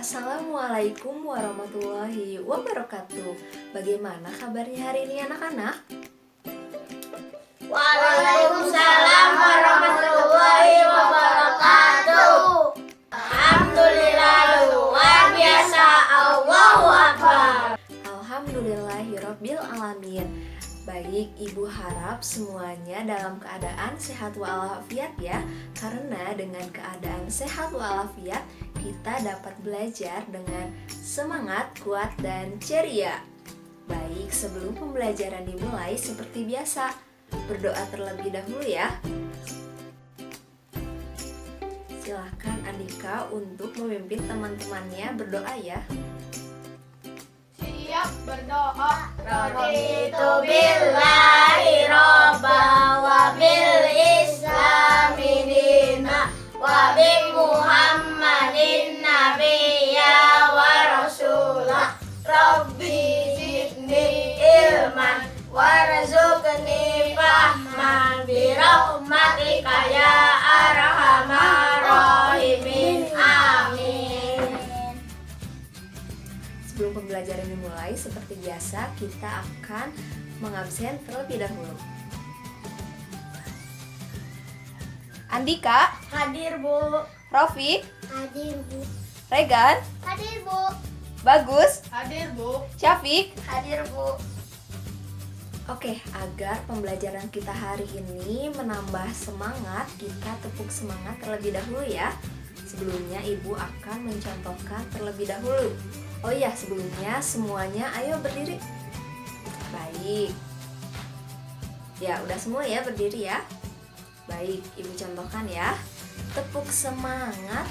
Assalamualaikum warahmatullahi wabarakatuh. Bagaimana kabarnya hari ini anak-anak? Waalaikumsalam warahmatullahi wabarakatuh. Alhamdulillah luar biasa. Allahu Akbar. Alhamdulillahirabbil alamin. Baik, Ibu harap semuanya dalam keadaan sehat walafiat ya. Karena dengan keadaan sehat walafiat kita dapat belajar dengan semangat, kuat, dan ceria. Baik, sebelum pembelajaran dimulai seperti biasa, berdoa terlebih dahulu ya. Silahkan Andika untuk memimpin teman-temannya berdoa ya. Siap berdoa. Raditu billahi robba wa bil islami dina wa bi Muhammadin nabiyya wa rasulah. Rabbi zidni ilman warzuqni fahman bi rahmatika ya arhamar rahimin. Amin. Sebelum pembelajaran dimulai, seperti biasa kita akan mengabsen terlebih dahulu. Andika, Hadir Bu. Rafiq, Hadir Bu. Regan, Hadir Bu. Bagus, Hadir Bu. Syafiq. Hadir Bu. Oke, agar pembelajaran kita hari ini menambah semangat, kita tepuk semangat terlebih dahulu ya. Sebelumnya Ibu akan mencontohkan terlebih dahulu. Oh iya, sebelumnya semuanya ayo berdiri. Baik. Ya, udah semua ya berdiri ya. Baik, Ibu contohkan ya. Tepuk semangat.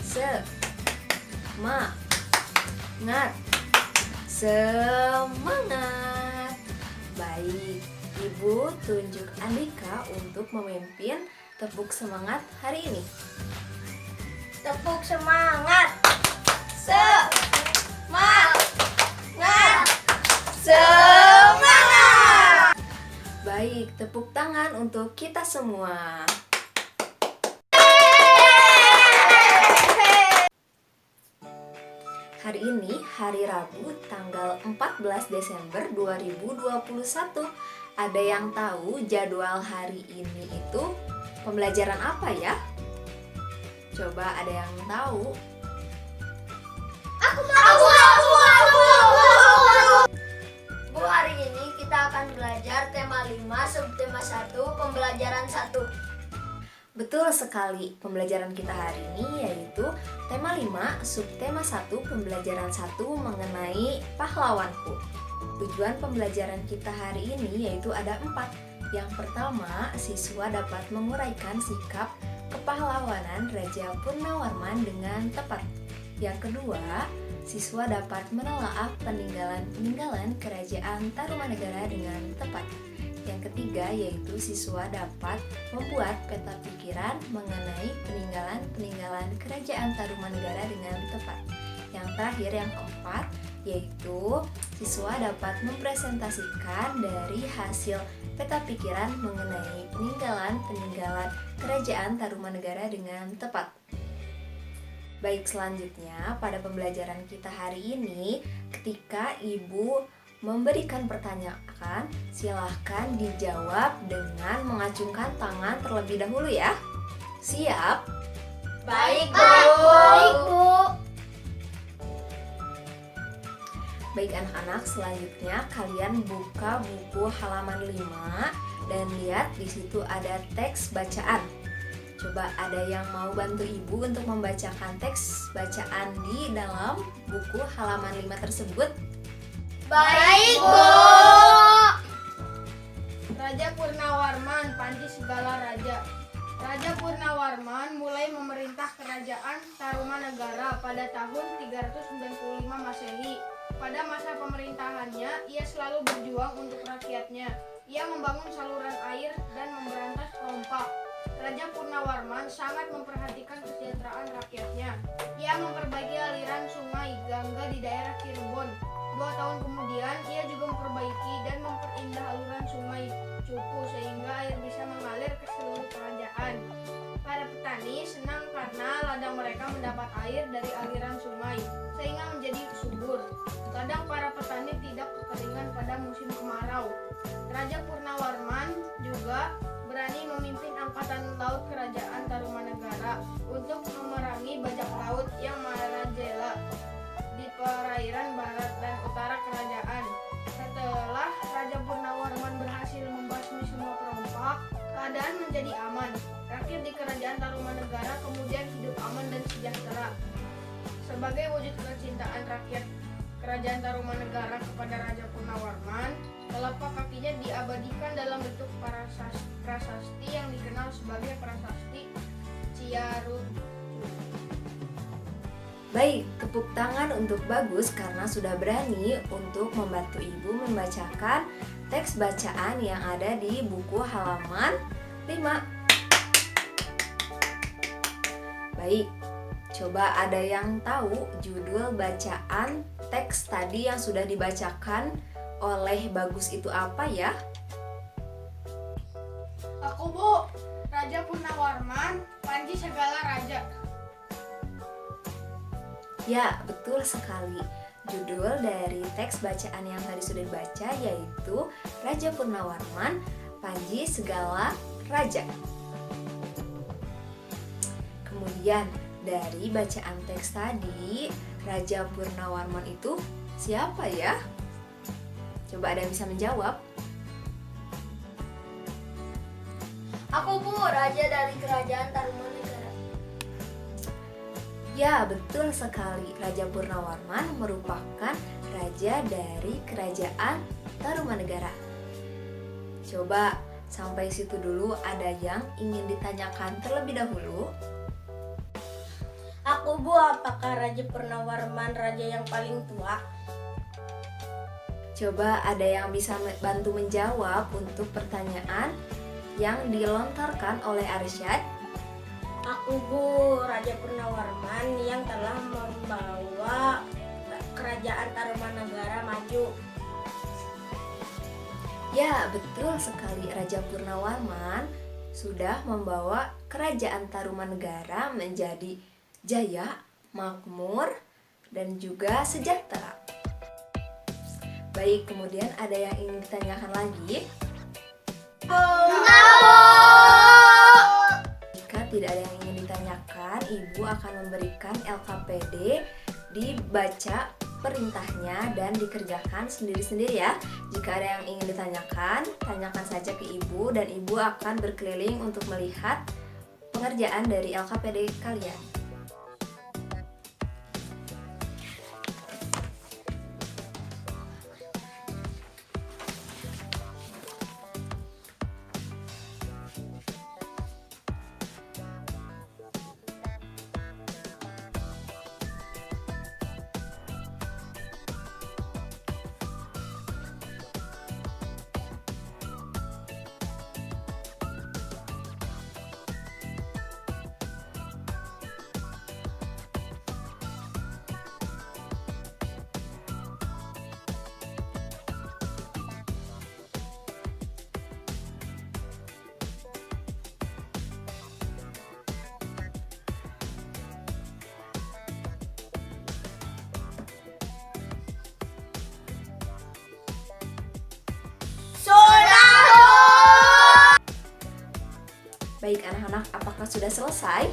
Semangat. Semangat. Baik, Ibu tunjuk Andika untuk memimpin tepuk semangat hari ini. Tepuk semangat. Semangat. Semangat. Baik, tepuk tangan untuk kita semua. Hari ini hari Rabu tanggal 14 Desember 2021. Ada yang tahu jadwal hari ini itu pembelajaran apa ya? Coba ada yang tahu? Aku. Bu, hari ini kita akan belajar tema 5, subtema 1, pembelajaran 1. Betul sekali, pembelajaran kita hari ini yaitu tema 5, subtema 1, pembelajaran 1 mengenai pahlawanku. Tujuan pembelajaran kita hari ini yaitu ada 4. Yang pertama, siswa dapat menguraikan sikap kepahlawanan Raja Purnawarman dengan tepat. Yang kedua, siswa dapat menelaah peninggalan kerajaan Tarumanegara dengan tepat. Yang ketiga yaitu siswa dapat membuat peta pikiran mengenai peninggalan kerajaan Tarumanegara dengan tepat. Yang terakhir, yang keempat, yaitu siswa dapat mempresentasikan dari hasil peta pikiran mengenai peninggalan kerajaan Tarumanegara dengan tepat. Baik, selanjutnya pada pembelajaran kita hari ini, ketika Ibu memberikan pertanyaan, silahkan dijawab dengan mengacungkan tangan terlebih dahulu ya. Siap? Baik, Bu. Baik anak-anak, selanjutnya kalian buka buku halaman 5 dan lihat di situ ada teks bacaan. Coba ada yang mau bantu Ibu untuk membacakan teks bacaan di dalam buku halaman 5 tersebut? Baik, Bu. Raja Purnawarman, panji segala raja. Raja Purnawarman mulai memerintah kerajaan Tarumanegara pada tahun 395 Masehi. Pada masa pemerintahannya, ia selalu berjuang untuk rakyatnya. Ia membangun saluran air dan memberantas perompak. Raja Purnawarman sangat memperhatikan kesejahteraan rakyatnya. Ia memperbaiki aliran sungai Gangga di daerah Cirebon. 2 tahun kemudian, ia juga memperbaiki dan memperindah aliran sungai Cupu sehingga air bisa mengalir ke seluruh kerajaan. Para petani senang karena ladang mereka mendapat air dari aliran Sebagai wujud kecintaan rakyat Kerajaan Tarumanegara kepada Raja Purnawarman, telapak kakinya diabadikan dalam bentuk prasasti yang dikenal sebagai prasasti Ciarucu. Baik, tepuk tangan untuk Bagus karena sudah berani untuk membantu ibu membacakan teks bacaan yang ada di buku halaman 5. Baik, coba ada yang tahu judul bacaan teks tadi yang sudah dibacakan oleh Bagus itu apa ya? Aku, Bu. Raja Purnawarman, Panji Segala Raja. Ya, betul sekali. Judul dari teks bacaan yang tadi sudah dibaca yaitu Raja Purnawarman, Panji Segala Raja. Kemudian dari bacaan teks tadi, Raja Purnawarman itu siapa ya? Coba ada yang bisa menjawab? Aku, Bu, raja dari kerajaan Tarumanegara. Ya, betul sekali. Raja Purnawarman merupakan raja dari kerajaan Tarumanegara. Coba sampai situ dulu, ada yang ingin ditanyakan terlebih dahulu? Aku, Bu, apakah Raja Purnawarman raja yang paling tua? Coba ada yang bisa bantu menjawab untuk pertanyaan yang dilontarkan oleh Arsyad? Aku, Bu, Raja Purnawarman yang telah membawa kerajaan Tarumanegara maju. Ya, betul sekali. Raja Purnawarman sudah membawa kerajaan Tarumanegara menjadi jaya, makmur, dan juga sejahtera. Baik, kemudian ada yang ingin ditanyakan lagi? Jika tidak ada yang ingin ditanyakan, Ibu akan memberikan LKPD dibaca perintahnya dan dikerjakan sendiri-sendiri ya. Jika ada yang ingin ditanyakan, tanyakan saja ke Ibu dan Ibu akan berkeliling untuk melihat pengerjaan dari LKPD kalian. Baik anak-anak, apakah sudah selesai?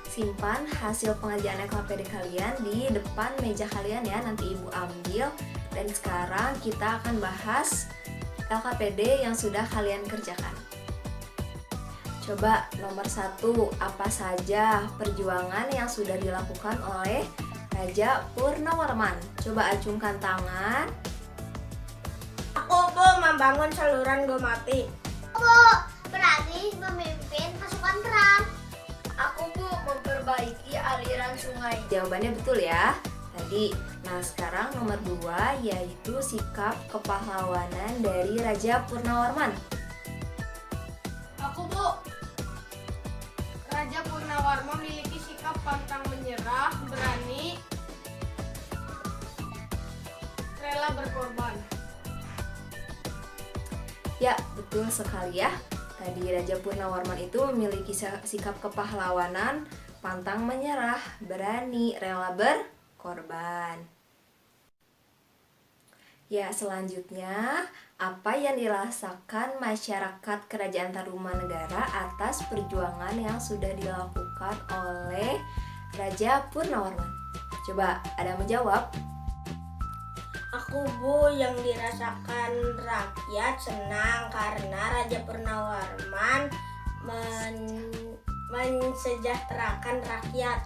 Simpan hasil pengerjaan LKPD kalian di depan meja kalian ya, nanti Ibu ambil. Dan sekarang kita akan bahas LKPD yang sudah kalian kerjakan. Coba nomor 1, apa saja perjuangan yang sudah dilakukan oleh Raja Purnawarman? Coba acungkan tangan. Aku, Bu, membangun saluran Gomati. Bu, berani memimpin pasukan perang. Aku, Bu, memperbaiki aliran sungai. Jawabannya betul ya tadi. Nah, sekarang nomor 2 yaitu sikap kepahlawanan dari Raja Purnawarman. Aku, Bu. Raja Purnawarman memiliki sikap pantang menyerah, berani, rela berkorban. Ya, betul sekali ya. Tadi Raja Purnawarman itu memiliki sikap kepahlawanan, pantang menyerah, berani, rela berkorban. Ya, selanjutnya apa yang dirasakan masyarakat Kerajaan Tarumanegara atas perjuangan yang sudah dilakukan oleh Raja Purnawarman? Coba ada yang menjawab? Aku, Bu, yang dirasakan rakyat senang karena Raja Purnawarman mensejahterakan rakyat.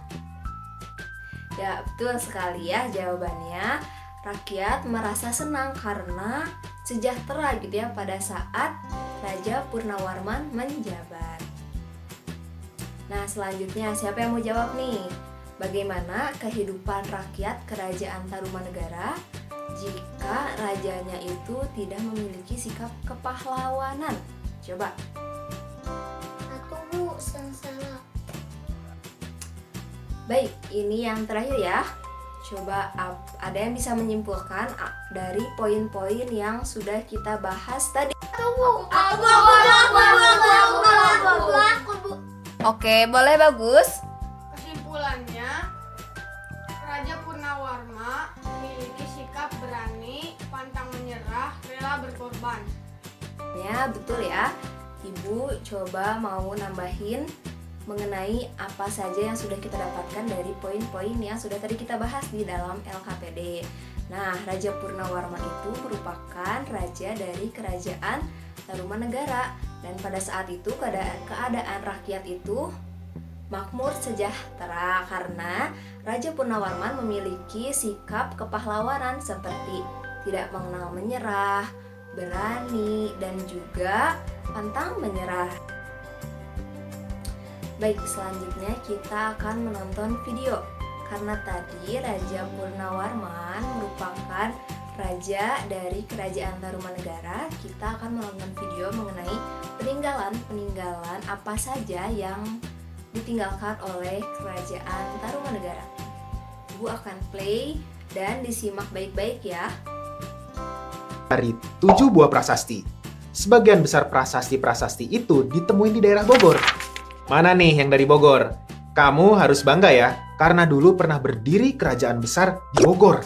Ya, betul sekali ya jawabannya. Rakyat merasa senang karena sejahtera gitu ya pada saat Raja Purnawarman menjabat. Nah, selanjutnya siapa yang mau jawab nih? Bagaimana kehidupan rakyat Kerajaan Tarumanegara jika rajanya itu tidak memiliki sikap kepahlawanan? Coba. Aku Bu, salah. Baik, ini yang terakhir ya. Coba ada yang bisa menyimpulkan dari poin-poin yang sudah kita bahas tadi? Aku. Oke, boleh Bagus. Kesimpulannya, Raja Purnawarman memiliki sikap berani, pantang menyerah, rela berkorban. Ya, betul ya. Ibu coba mau nambahin mengenai apa saja yang sudah kita dapatkan dari poin-poin yang sudah tadi kita bahas di dalam LKPD. Nah, Raja Purnawarman itu merupakan raja dari Kerajaan Tarumanegara, dan pada saat itu keadaan rakyat itu makmur sejahtera karena Raja Purnawarman memiliki sikap kepahlawanan seperti tidak mengenal menyerah, berani, dan juga pantang menyerah. Baik, selanjutnya kita akan menonton video. Karena tadi Raja Purnawarman merupakan raja dari Kerajaan Tarumanegara, kita akan menonton video mengenai peninggalan apa saja yang ditinggalkan oleh Kerajaan Tarumanegara. Ibu akan play dan disimak baik-baik ya. Dari 7 buah prasasti. Sebagian besar prasasti-prasasti itu ditemuin di daerah Bogor. Mana nih yang dari Bogor? Kamu harus bangga ya, karena dulu pernah berdiri kerajaan besar di Bogor.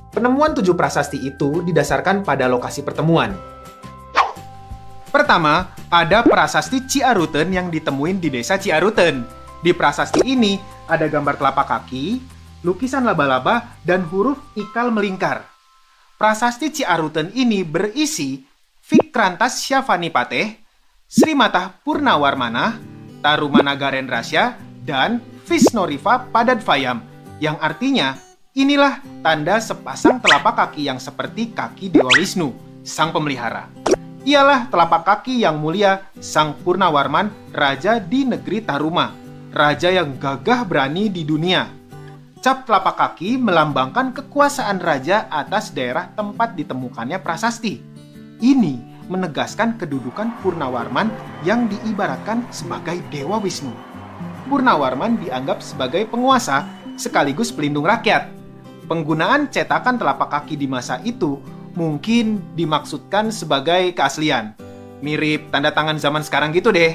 Penemuan 7 prasasti itu didasarkan pada lokasi pertemuan. Pertama, ada prasasti Ciaruten yang ditemuin di desa Ciaruten. Di prasasti ini ada gambar telapak kaki, lukisan laba-laba, dan huruf ikal melingkar. Prasasti Ciaruten ini berisi Vikrantas Syavanipateh, Sri Matah Purnawarmana, Tarumanagaren Rasya, dan Visnoriva Padadvayam, yang artinya inilah tanda sepasang telapak kaki yang seperti kaki Dewa Wisnu, sang pemelihara. Ialah telapak kaki yang mulia sang Purnawarman, raja di negeri Taruma, raja yang gagah berani di dunia. Cap telapak kaki melambangkan kekuasaan raja atas daerah tempat ditemukannya prasasti. Ini menegaskan kedudukan Purnawarman yang diibaratkan sebagai Dewa Wisnu. Purnawarman dianggap sebagai penguasa sekaligus pelindung rakyat. Penggunaan cetakan telapak kaki di masa itu mungkin dimaksudkan sebagai keaslian. Mirip tanda tangan zaman sekarang gitu deh.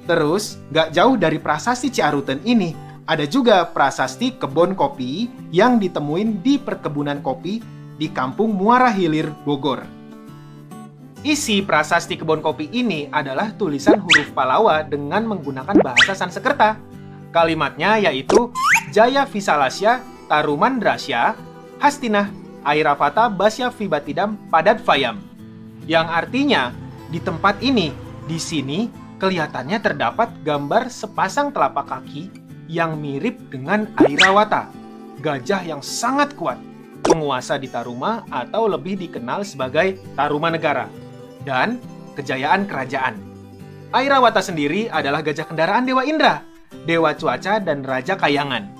Terus, gak jauh dari prasasti Ciaruten ini, ada juga prasasti kebun kopi yang ditemuin di perkebunan kopi di kampung Muara Hilir, Bogor. Isi prasasti kebun kopi ini adalah tulisan huruf Palawa dengan menggunakan bahasa Sanskerta. Kalimatnya yaitu Jaya Visalasya Taruman Rasya Hastinah Airavata Basya Vibatidam Padadvayam, yang artinya di tempat ini, di sini kelihatannya terdapat gambar sepasang telapak kaki yang mirip dengan Airavata, gajah yang sangat kuat, penguasa di Taruma atau lebih dikenal sebagai Tarumanegara, dan kejayaan kerajaan. Airavata sendiri adalah gajah kendaraan Dewa Indra, Dewa Cuaca, dan Raja Kayangan.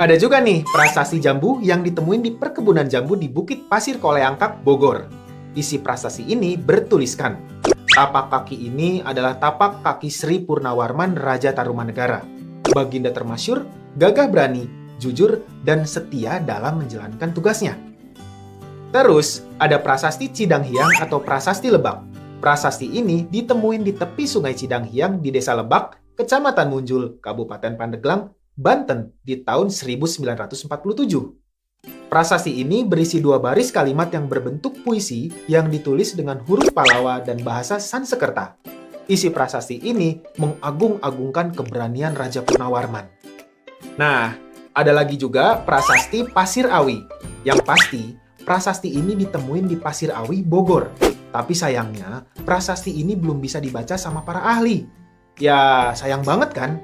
Ada juga nih prasasti jambu yang ditemuin di perkebunan jambu di Bukit Pasir Koleangkap, Bogor. Isi prasasti ini bertuliskan, tapak kaki ini adalah tapak kaki Sri Purnawarman, Raja Tarumanegara. Baginda termasyur, gagah berani, jujur, dan setia dalam menjalankan tugasnya. Terus, ada prasasti Cidanghiang atau prasasti Lebak. Prasasti ini ditemuin di tepi sungai Cidanghiang di Desa Lebak, Kecamatan Munjul, Kabupaten Pandeglang, Banten di tahun 1947. Prasasti ini berisi 2 baris kalimat yang berbentuk puisi yang ditulis dengan huruf Palawa dan bahasa Sanskerta. Isi prasasti ini mengagung-agungkan keberanian Raja Purnawarman. Nah, ada lagi juga prasasti Pasir Awi. Yang pasti, prasasti ini ditemuin di Pasir Awi, Bogor. Tapi sayangnya, prasasti ini belum bisa dibaca sama para ahli. Ya sayang banget kan?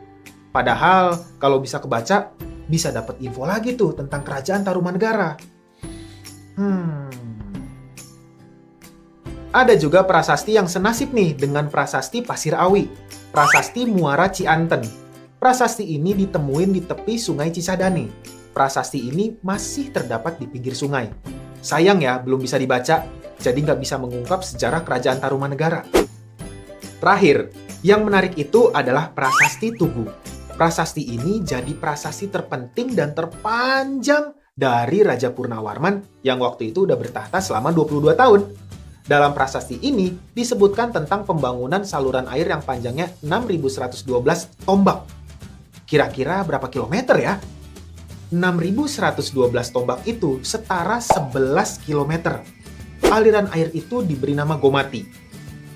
Padahal kalau bisa kebaca, bisa dapat info lagi tuh tentang kerajaan Tarumanegara. Ada juga prasasti yang senasib nih dengan prasasti Pasir Awi, prasasti Muara Cianten. Prasasti ini ditemuin di tepi Sungai Cisadane. Prasasti ini masih terdapat di pinggir sungai. Sayang ya, belum bisa dibaca, jadi nggak bisa mengungkap sejarah kerajaan Tarumanegara. Terakhir, yang menarik itu adalah prasasti Tugu. Prasasti ini jadi prasasti terpenting dan terpanjang dari Raja Purnawarman yang waktu itu udah bertahta selama 22 tahun. Dalam prasasti ini disebutkan tentang pembangunan saluran air yang panjangnya 6.112 tombak. Kira-kira berapa kilometer ya? 6.112 tombak itu setara 11 kilometer. Aliran air itu diberi nama Gomati.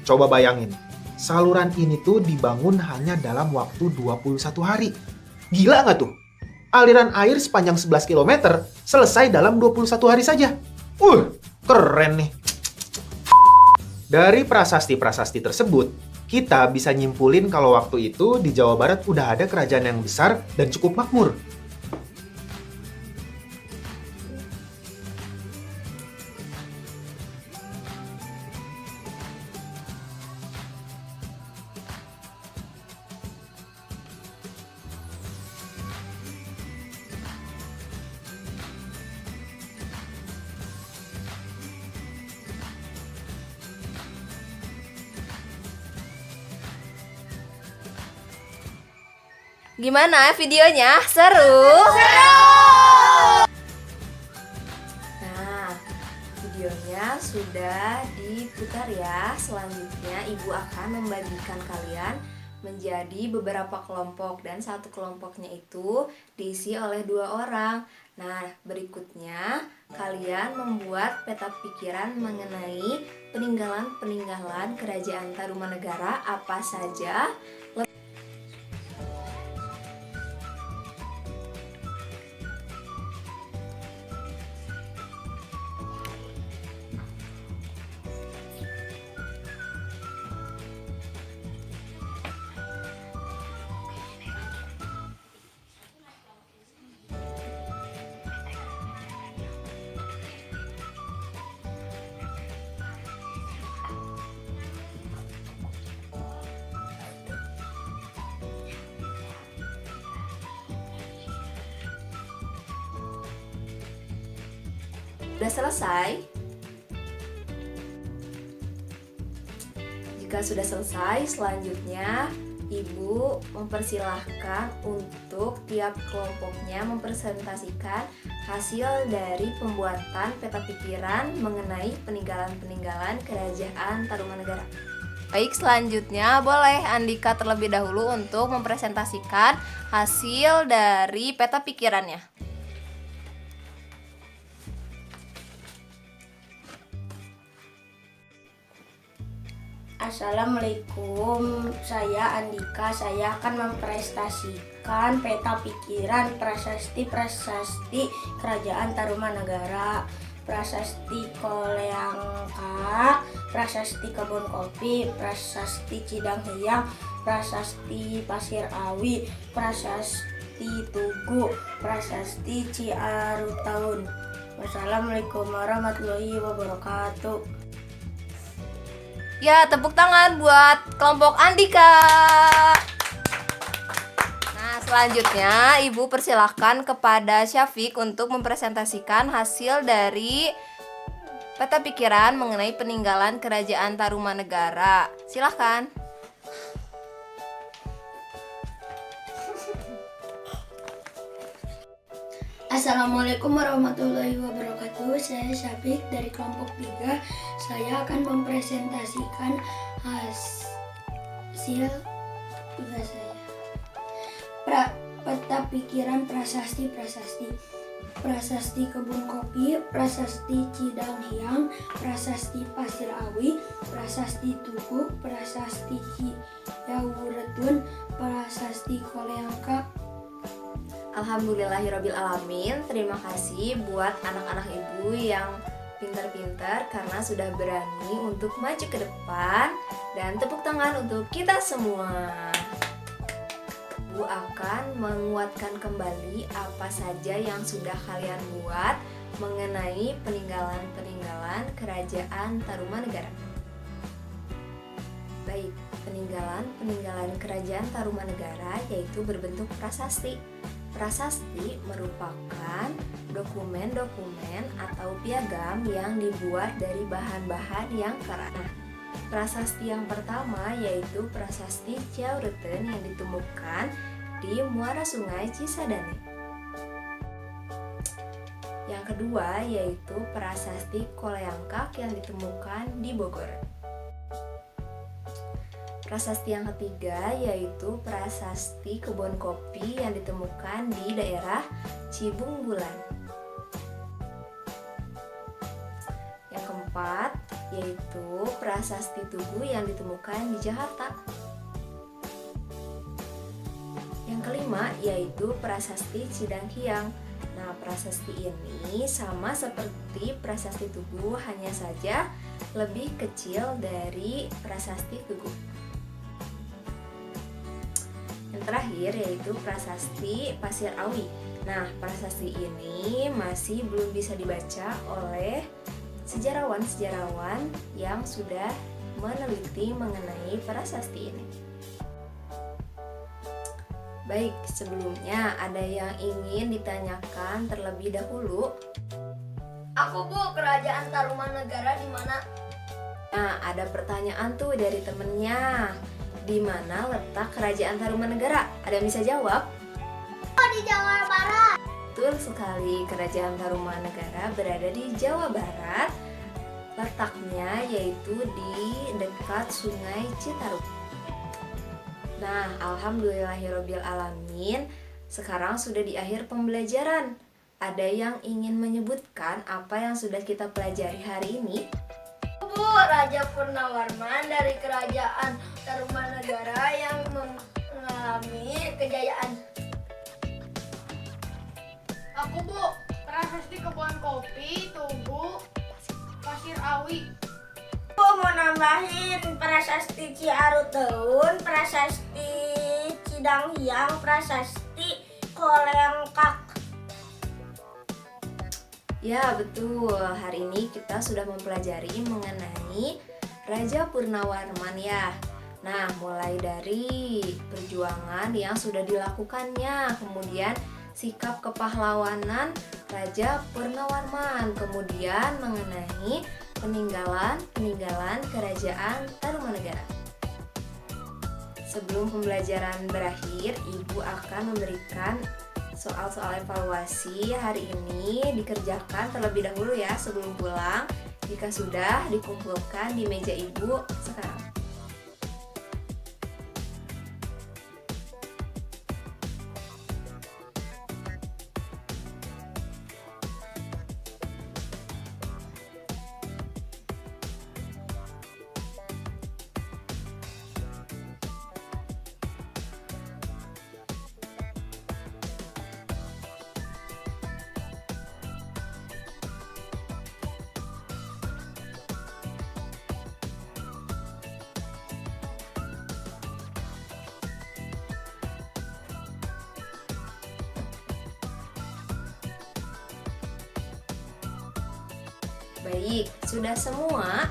Coba bayangin, saluran ini tuh dibangun hanya dalam waktu 21 hari. Gila nggak tuh? Aliran air sepanjang 11 km selesai dalam 21 hari saja. Keren nih. Dari prasasti-prasasti tersebut, kita bisa nyimpulin kalau waktu itu di Jawa Barat udah ada kerajaan yang besar dan cukup makmur. Gimana videonya? Seru? Nah, videonya sudah diputar ya. Selanjutnya ibu akan membagikan kalian menjadi beberapa kelompok dan satu kelompoknya itu diisi oleh 2 orang. Nah, berikutnya kalian membuat peta pikiran mengenai peninggalan-peninggalan kerajaan Tarumanegara apa saja. Sudah selesai? Jika sudah selesai, selanjutnya ibu mempersilahkan untuk tiap kelompoknya mempresentasikan hasil dari pembuatan peta pikiran mengenai peninggalan-peninggalan kerajaan Tarumanegara. Baik, selanjutnya boleh Andika terlebih dahulu untuk mempresentasikan hasil dari peta pikirannya. Assalamualaikum, saya Andika. Saya akan mempresentasikan peta pikiran prasasti kerajaan Tarumanegara, prasasti Koleangka, prasasti Kebun Kopi, prasasti Cidang Hiang, prasasti Pasir Awi, prasasti Tugu, prasasti Ciarutaun. Wassalamualaikum warahmatullahi wabarakatuh. Ya, tepuk tangan buat kelompok Andika. Nah, selanjutnya Ibu persilahkan kepada Syafiq untuk mempresentasikan hasil dari peta pikiran mengenai peninggalan kerajaan Tarumanegara. Silahkan. Assalamualaikum warahmatullahi wabarakatuh. Saya Syafiq dari kelompok 3. Saya akan mempresentasikan hasil tugas saya. Peta pikiran prasasti Kebun Kopi, prasasti Cidang Hiang, prasasti Pasir Awi, prasasti Tugu, prasasti Ciawuretun, prasasti Koleangka. Alhamdulillahirrabbilalamin. Terima kasih buat anak-anak ibu yang pintar-pintar karena sudah berani untuk maju ke depan. Dan tepuk tangan untuk kita semua. Ibu akan menguatkan kembali apa saja yang sudah kalian buat mengenai peninggalan-peninggalan Kerajaan Tarumanegara. Baik, peninggalan Kerajaan Tarumanegara yaitu berbentuk prasasti. Prasasti merupakan dokumen-dokumen atau piagam yang dibuat dari bahan-bahan yang keras. Nah, prasasti yang pertama yaitu Prasasti Ciaruteun yang ditemukan di muara Sungai Cisadane. Yang kedua yaitu Prasasti Koleangkak yang ditemukan di Bogor. Prasasti yang ketiga yaitu Prasasti Kebon Kopi yang ditemukan di daerah Cibungbulan. Yang keempat yaitu Prasasti Tugu yang ditemukan di Jakarta. Yang kelima yaitu Prasasti Cidanghiang. Nah, prasasti ini sama seperti Prasasti Tugu, hanya saja lebih kecil dari Prasasti Tugu. Yang terakhir yaitu Prasasti Pasir Awi. Nah, prasasti ini masih belum bisa dibaca oleh sejarawan-sejarawan yang sudah meneliti mengenai prasasti ini. Baik, sebelumnya ada yang ingin ditanyakan terlebih dahulu? Aku Bu, Kerajaan Tarumanegara di mana? Nah, ada pertanyaan tuh dari temennya. Di mana letak Kerajaan Tarumanegara? Ada yang bisa jawab? Oh, di Jawa Barat. Betul sekali, Kerajaan Tarumanegara berada di Jawa Barat. Letaknya yaitu di dekat Sungai Citarum. Nah, alhamdulillahirabbil alamin, sekarang sudah di akhir pembelajaran. Ada yang ingin menyebutkan apa yang sudah kita pelajari hari ini? Bu, Raja Purnawarman dari Kerajaan Tarumanegara yang mengalami kejayaan. Aku Bu, Prasasti Kebon Kopi, Tugu, Pasir Awi. Bu mau nambahin Prasasti Ciaruteun, Prasasti Cidanghiang, Prasasti Koleangkak. Ya, betul. Hari ini kita sudah mempelajari mengenai Raja Purnawarman ya. Nah, mulai dari perjuangan yang sudah dilakukannya, kemudian sikap kepahlawanan Raja Purnawarman, kemudian mengenai peninggalan Kerajaan Tarumanegara. Sebelum pembelajaran berakhir, Ibu akan memberikan soal-soal evaluasi. Hari ini dikerjakan terlebih dahulu ya sebelum pulang. Jika sudah, dikumpulkan di meja Ibu sekarang. Baik, sudah semua?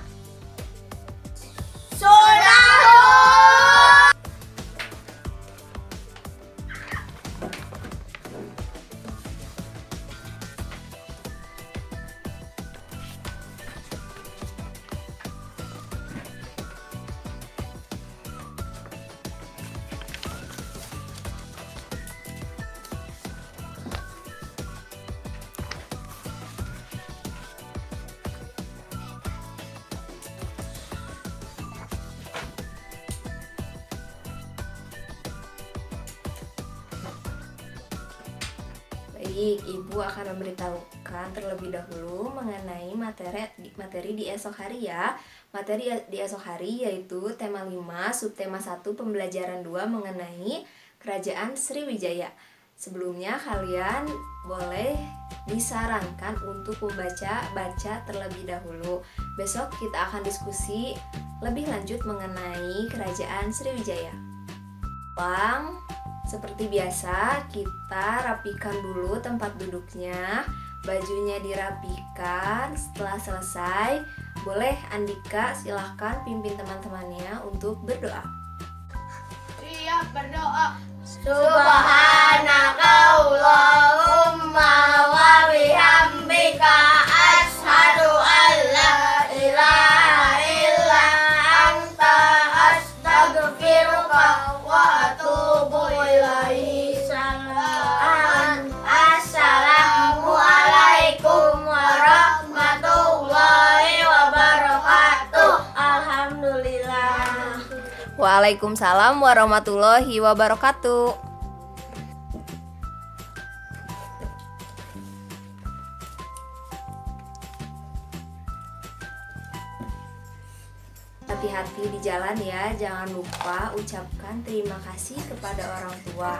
Baik, Ibu akan memberitahukan terlebih dahulu mengenai materi di esok hari ya. Materi di esok hari yaitu tema 5, subtema 1, pembelajaran 2 mengenai Kerajaan Sriwijaya. Sebelumnya kalian boleh disarankan untuk baca terlebih dahulu. Besok kita akan diskusi lebih lanjut mengenai Kerajaan Sriwijaya. Seperti biasa, kita rapikan dulu tempat duduknya, bajunya dirapikan. Setelah selesai, boleh Andika silahkan pimpin teman-temannya untuk berdoa. Siap berdoa. Subhanaka Allahumma wa bihamdika asyhadu an la ilaha illa anta astaghfiruka wa atubu ilaik. Assalamualaikum warahmatullahi wabarakatuh. Alhamdulillah. Waalaikumsalam warahmatullahi wabarakatuh. Hati-hati di jalan ya, jangan lupa ucapkan terima kasih kepada orang tua.